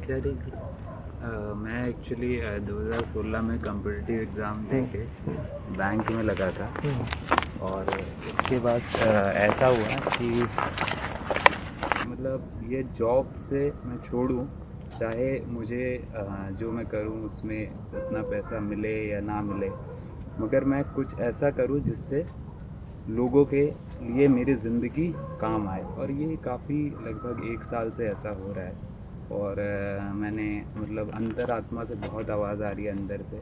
आचार्य जी, मैं एक्चुअली 2016 में competitive exam दे के बैंक में लगा था। और उसके बाद ऐसा हुआ कि मतलब ये जॉब से मैं छोड़ूं, चाहे मुझे जो मैं करूं उसमें उतना पैसा मिले या ना मिले, मगर मैं कुछ ऐसा करूं जिससे लोगों के लिए मेरी ज़िंदगी काम आए। और ये काफ़ी लगभग 1 साल से ऐसा हो रहा है। और मैंने मतलब अंतरात्मा से बहुत आवाज़ आ रही है अंदर से।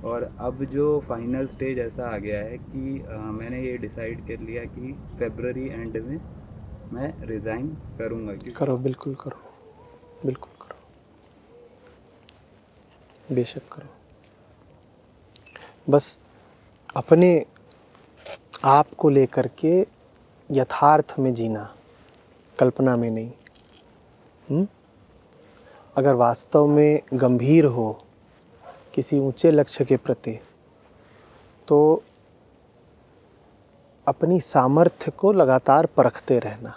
और अब जो फाइनल स्टेज ऐसा आ गया है कि मैंने ये डिसाइड कर लिया कि फरवरी एंड में मैं रिज़ाइन करूँगा। करो, बिल्कुल करो, बिल्कुल करो, बेशक करो। बस अपने आप को लेकर के यथार्थ में जीना, कल्पना में नहीं। अगर वास्तव में गंभीर हो किसी ऊंचे लक्ष्य के प्रति, तो अपनी सामर्थ्य को लगातार परखते रहना,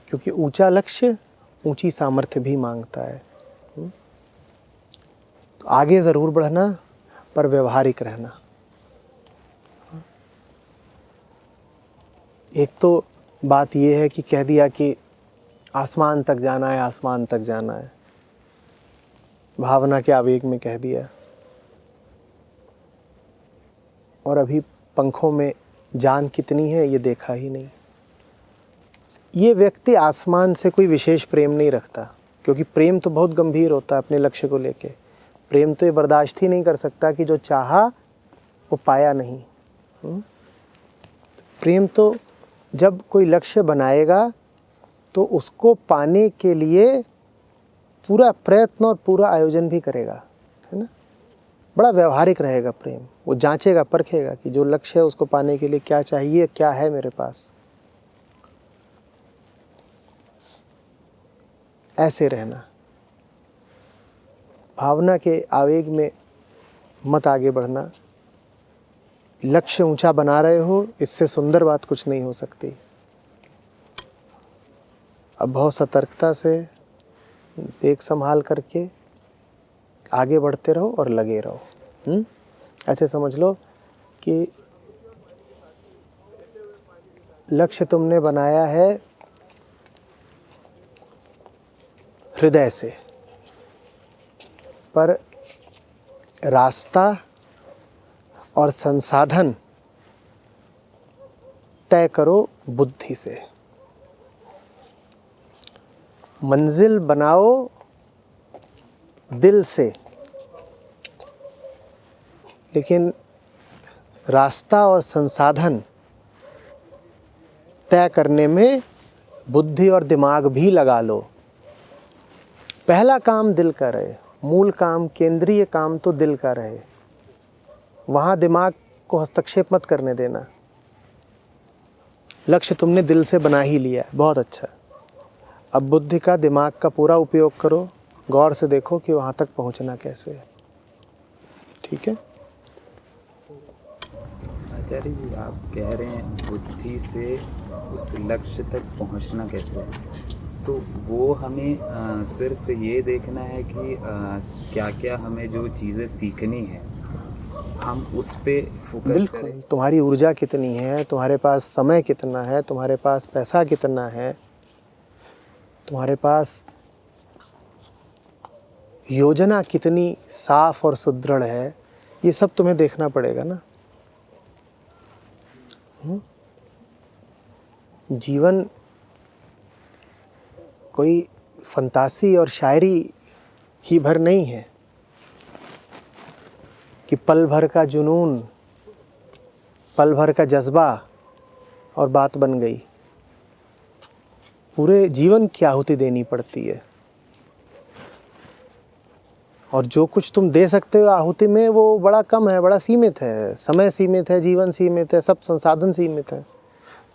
क्योंकि ऊंचा लक्ष्य ऊंची सामर्थ्य भी मांगता है। तो आगे ज़रूर बढ़ना, पर व्यवहारिक रहना। एक तो बात यह है कि कह दिया कि आसमान तक जाना है, आसमान तक जाना है, भावना के आवेग में कह दिया, और अभी पंखों में जान कितनी है ये देखा ही नहीं। ये व्यक्ति आसमान से कोई विशेष प्रेम नहीं रखता, क्योंकि प्रेम तो बहुत गंभीर होता है अपने लक्ष्य को लेके। प्रेम तो ये बर्दाश्त ही नहीं कर सकता कि जो चाहा वो पाया नहीं। प्रेम तो जब कोई लक्ष्य बनाएगा तो उसको पाने के लिए पूरा प्रयत्न और पूरा आयोजन भी करेगा, है ना। बड़ा व्यवहारिक रहेगा प्रेम। वो जांचेगा, परखेगा कि जो लक्ष्य है उसको पाने के लिए क्या चाहिए, क्या है मेरे पास। ऐसे रहना, भावना के आवेग में मत आगे बढ़ना। लक्ष्य ऊंचा बना रहे हो, इससे सुंदर बात कुछ नहीं हो सकती। अब बहुत सतर्कता से देख संभाल करके आगे बढ़ते रहो और लगे रहो। ऐसे समझ लो कि लक्ष्य तुमने बनाया है हृदय से, पर रास्ता और संसाधन तय करो बुद्धि से। मंजिल बनाओ दिल से, लेकिन रास्ता और संसाधन तय करने में बुद्धि और दिमाग भी लगा लो। पहला काम दिल का रहे, मूल काम, केंद्रीय काम तो दिल का रहे। वहाँ दिमाग को हस्तक्षेप मत करने देना। लक्ष्य तुमने दिल से बना ही लिया है, बहुत अच्छा। अब बुद्धि का, दिमाग का पूरा उपयोग करो, गौर से देखो कि वहाँ तक पहुँचना कैसे है। ठीक है आचार्य जी, आप कह रहे हैं बुद्धि से उस लक्ष्य तक पहुंचना कैसे है, तो वो हमें सिर्फ ये देखना है कि क्या क्या हमें जो चीज़ें सीखनी है हम उस पे फोकस बिल्कुल करें। तुम्हारी ऊर्जा कितनी है, तुम्हारे पास समय कितना है, तुम्हारे पास पैसा कितना है, तुम्हारे पास योजना कितनी साफ और सुदृढ़ है, ये सब तुम्हें देखना पड़ेगा ना। जीवन कोई फंतासी और शायरी ही भर नहीं है कि पल भर का जुनून, पल भर का जज्बा और बात बन गई। पूरे जीवन की आहुति देनी पड़ती है, और जो कुछ तुम दे सकते हो आहुति में वो बड़ा कम है, बड़ा सीमित है। समय सीमित है, जीवन सीमित है, सब संसाधन सीमित है।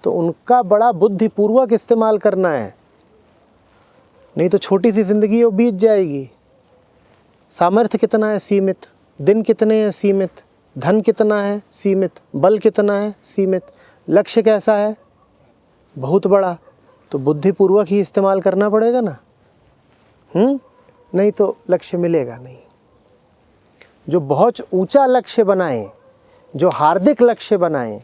तो उनका बड़ा बुद्धिपूर्वक इस्तेमाल करना है, नहीं तो छोटी सी जिंदगी वो बीत जाएगी। सामर्थ्य कितना है? सीमित। दिन कितने हैं? सीमित। धन कितना है? सीमित। बल कितना है? सीमित। लक्ष्य कैसा है? बहुत बड़ा। तो बुद्धिपूर्वक ही इस्तेमाल करना पड़ेगा ना। नहीं तो लक्ष्य मिलेगा नहीं। जो बहुत ऊंचा लक्ष्य बनाए, जो हार्दिक लक्ष्य बनाए,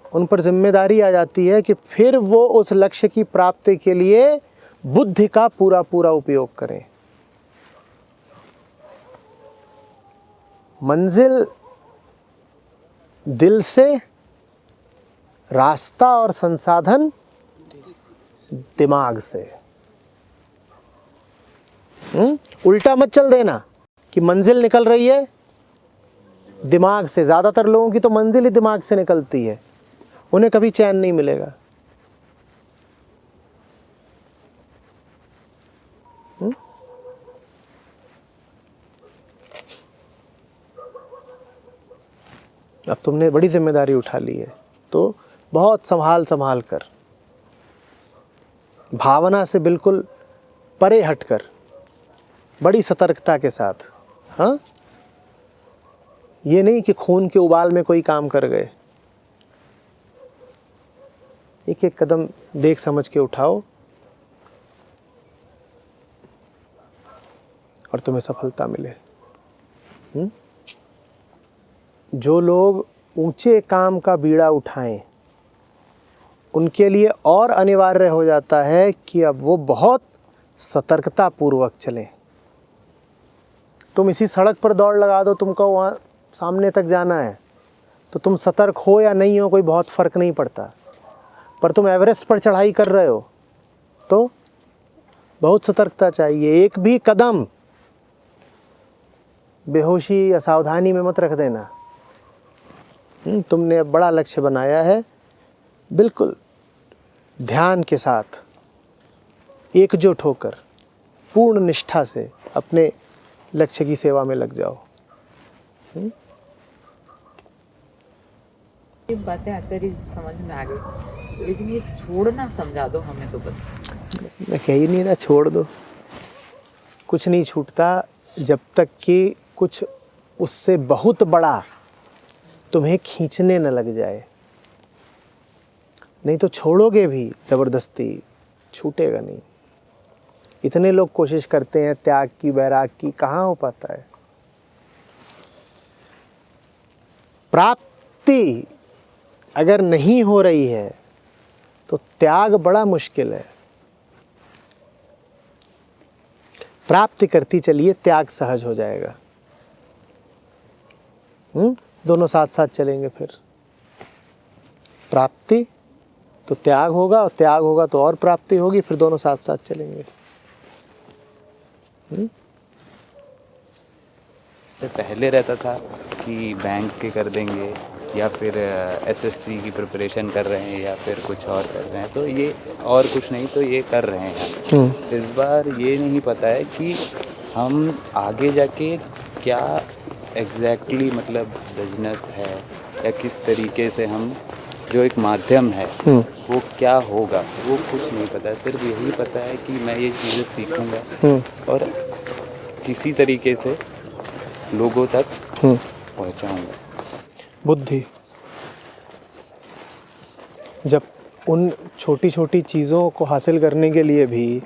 उन पर जिम्मेदारी आ जाती है कि फिर वो उस लक्ष्य की प्राप्ति के लिए बुद्धि का पूरा पूरा उपयोग करें। मंजिल दिल से, रास्ता और संसाधन दिमाग से। उल्टा मत चल देना कि मंजिल निकल रही है दिमाग से। ज़्यादातर लोगों की तो मंजिल ही दिमाग से निकलती है, उन्हें कभी चैन नहीं मिलेगा। अब तुमने बड़ी जिम्मेदारी उठा ली है तो बहुत संभाल कर, भावना से बिल्कुल परे हटकर, बड़ी सतर्कता के साथ। हाँ, ये नहीं कि खून के उबाल में कोई काम कर गए। एक एक कदम देख समझ के उठाओ और तुम्हें सफलता मिले। जो लोग ऊंचे काम का बीड़ा उठाएं, उनके लिए और अनिवार्य हो जाता है कि अब वो बहुत सतर्कता पूर्वक चलें। तुम इसी सड़क पर दौड़ लगा दो, तुमको वहाँ सामने तक जाना है, तो तुम सतर्क हो या नहीं हो कोई बहुत फ़र्क नहीं पड़ता। पर तुम एवरेस्ट पर चढ़ाई कर रहे हो तो बहुत सतर्कता चाहिए। एक भी कदम बेहोशी या सावधानी में मत रख देना। तुमने अब बड़ा लक्ष्य बनाया है, बिल्कुल ध्यान के साथ, एकजुट होकर, पूर्ण निष्ठा से अपने लक्ष्य की सेवा में लग जाओ। ये बातें आचार्य समझ में आ गई, लेकिन ये छोड़ना समझा दो हमें तो बस। मैं कह ही नहीं रहा छोड़ दो, कुछ नहीं छूटता जब तक कि कुछ उससे बहुत बड़ा तुम्हें खींचने न लग जाए। नहीं तो छोड़ोगे भी ज़बरदस्ती, छूटेगा नहीं। इतने लोग कोशिश करते हैं त्याग की, वैराग की, कहाँ हो पाता है। प्राप्ति अगर नहीं हो रही है तो त्याग बड़ा मुश्किल है। प्राप्ति करती चलिए, त्याग सहज हो जाएगा। दोनों साथ साथ चलेंगे। फिर प्राप्ति तो त्याग होगा, और त्याग होगा तो और प्राप्ति होगी, फिर दोनों साथ साथ चलेंगे। पहले रहता था कि बैंक के कर देंगे, या फिर एसएससी की प्रिपरेशन कर रहे हैं, या फिर कुछ और कर रहे हैं, तो ये और कुछ नहीं तो ये कर रहे हैं। इस बार ये नहीं पता है कि हम आगे जाके क्या एग्जैक्टली मतलब बिजनेस है, या किस तरीके से हम जो एक माध्यम है वो क्या होगा, वो कुछ नहीं पता है। सिर्फ यही पता है कि मैं ये चीज़ें सीखूंगा और किसी तरीके से लोगों तक पहुंचाऊंगा। बुद्धि, जब उन छोटी छोटी चीज़ों को हासिल करने के लिए भी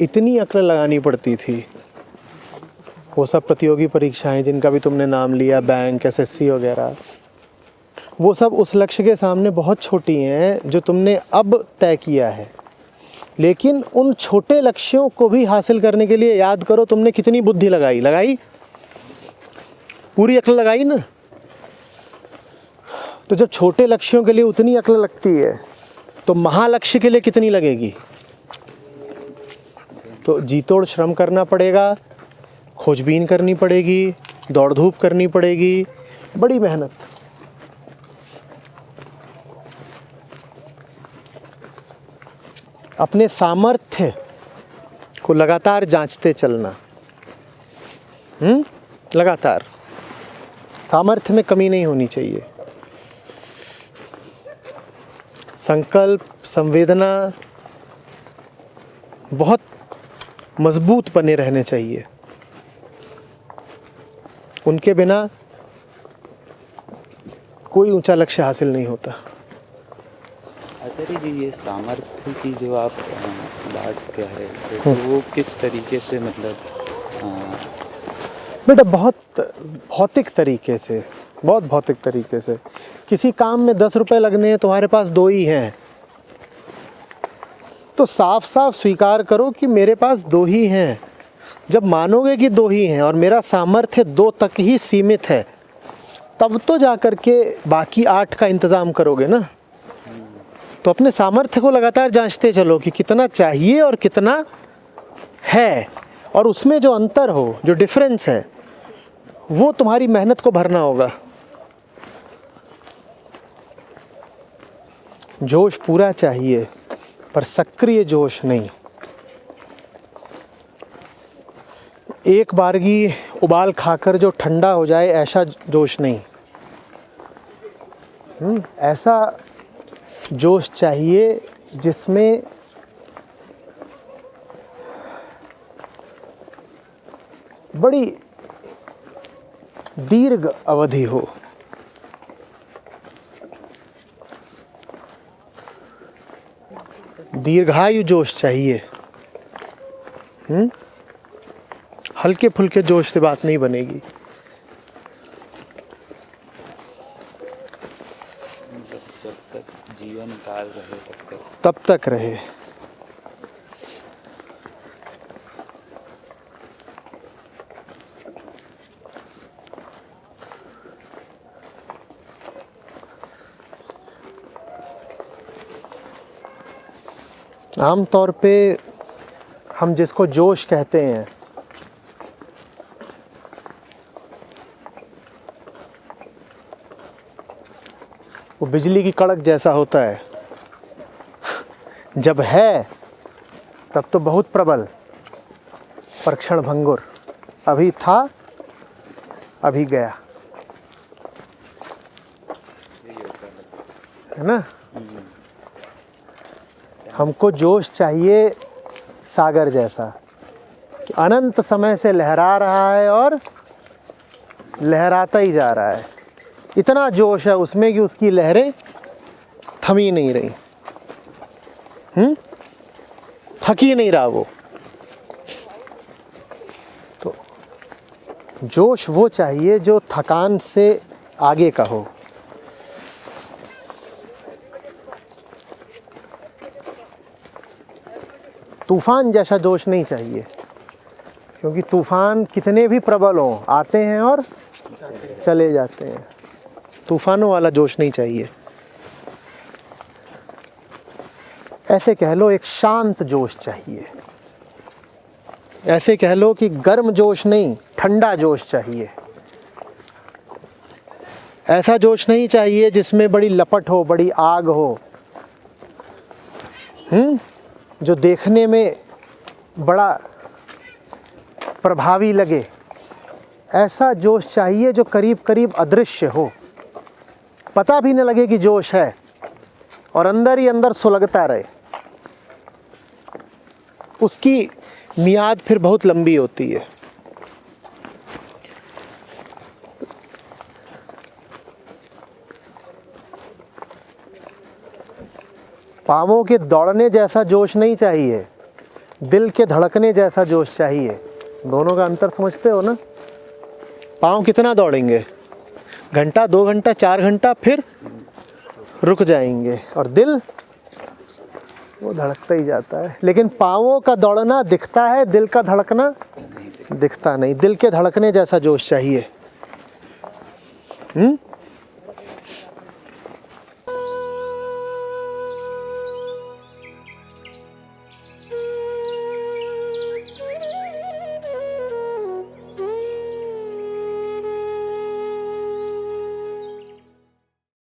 इतनी अक्ल लगानी पड़ती थी, वो सब प्रतियोगी परीक्षाएं जिनका भी तुमने नाम लिया, बैंक, एसएससी वगैरह, वो सब उस लक्ष्य के सामने बहुत छोटी हैं जो तुमने अब तय किया है। लेकिन उन छोटे लक्ष्यों को भी हासिल करने के लिए याद करो तुमने कितनी बुद्धि लगाई, पूरी अक्ल लगाई ना। तो जब छोटे लक्ष्यों के लिए उतनी अक्ल लगती है तो महालक्ष्य के लिए कितनी लगेगी। तो जी तोड़ श्रम करना पड़ेगा, खोजबीन करनी पड़ेगी, दौड़ धूप करनी पड़ेगी, बड़ी मेहनत। अपने सामर्थ्य को लगातार जांचते चलना, लगातार। सामर्थ्य में कमी नहीं होनी चाहिए। संकल्प, संवेदना बहुत मजबूत बने रहने चाहिए। उनके बिना कोई ऊंचा लक्ष्य हासिल नहीं होता। आचार्य जी, ये सामर्थ्य की जो आप बात कह रहे थे, तो वो किस तरीके से, मतलब बेटा बहुत भौतिक तरीके से, बहुत भौतिक तरीके से। किसी काम में 10 रुपए लगने हैं, तुम्हारे पास 2 ही हैं, तो साफ साफ स्वीकार करो कि मेरे पास 2 ही हैं। जब मानोगे कि 2 ही हैं और मेरा सामर्थ्य 2 तक ही सीमित है, तब तो जाकर के बाकी 8 का इंतज़ाम करोगे ना। तो अपने सामर्थ्य को लगातार जांचते चलो कि कितना चाहिए और कितना है, और उसमें जो अंतर हो, जो डिफरेंस है, वो तुम्हारी मेहनत को भरना होगा। जोश पूरा चाहिए पर सक्रिय जोश नहीं। एक बारगी उबाल खाकर जो ठंडा हो जाए, ऐसा जोश नहीं। ऐसा जोश चाहिए जिसमें बड़ी दीर्घ अवधि हो। दीर्घायु जोश चाहिए। हल्के फुल्के जोश से बात नहीं बनेगी। मतलब जब तक जीवन काल रहे तब तक रहे। आम तौर पे हम जिसको जोश कहते हैं, वो बिजली की कड़क जैसा होता है। जब है तब तो बहुत प्रबल, पर क्षणभंगुर। अभी था, अभी गया, है ना। हमको जोश चाहिए सागर जैसा, कि अनंत समय से लहरा रहा है और लहराता ही जा रहा है। इतना जोश है उसमें कि उसकी लहरें थम ही नहीं रही, थक ही नहीं रहा वो। तो जोश वो चाहिए जो थकान से आगे का हो। तूफान जैसा जोश नहीं चाहिए, क्योंकि तूफान कितने भी प्रबल हों, आते हैं और चले जाते हैं। तूफानों वाला जोश नहीं चाहिए। ऐसे कह लो एक शांत जोश चाहिए। ऐसे कह लो कि गर्म जोश नहीं, ठंडा जोश चाहिए। ऐसा जोश नहीं चाहिए जिसमें बड़ी लपट हो, बड़ी आग हो, जो देखने में बड़ा प्रभावी लगे। ऐसा जोश चाहिए जो करीब करीब अदृश्य हो, पता भी न लगे कि जोश है, और अंदर ही अंदर सुलगता रहे। उसकी मियाद फिर बहुत लंबी होती है। पाँवों के दौड़ने जैसा जोश नहीं चाहिए, दिल के धड़कने जैसा जोश चाहिए। दोनों का अंतर समझते हो ना। पाँव कितना दौड़ेंगे, घंटा, 2 घंटा, 4 घंटा, फिर रुक जाएंगे, और दिल वो धड़कता ही जाता है। लेकिन पाँवों का दौड़ना दिखता है, दिल का धड़कना दिखता नहीं। दिल के धड़कने जैसा जोश चाहिए।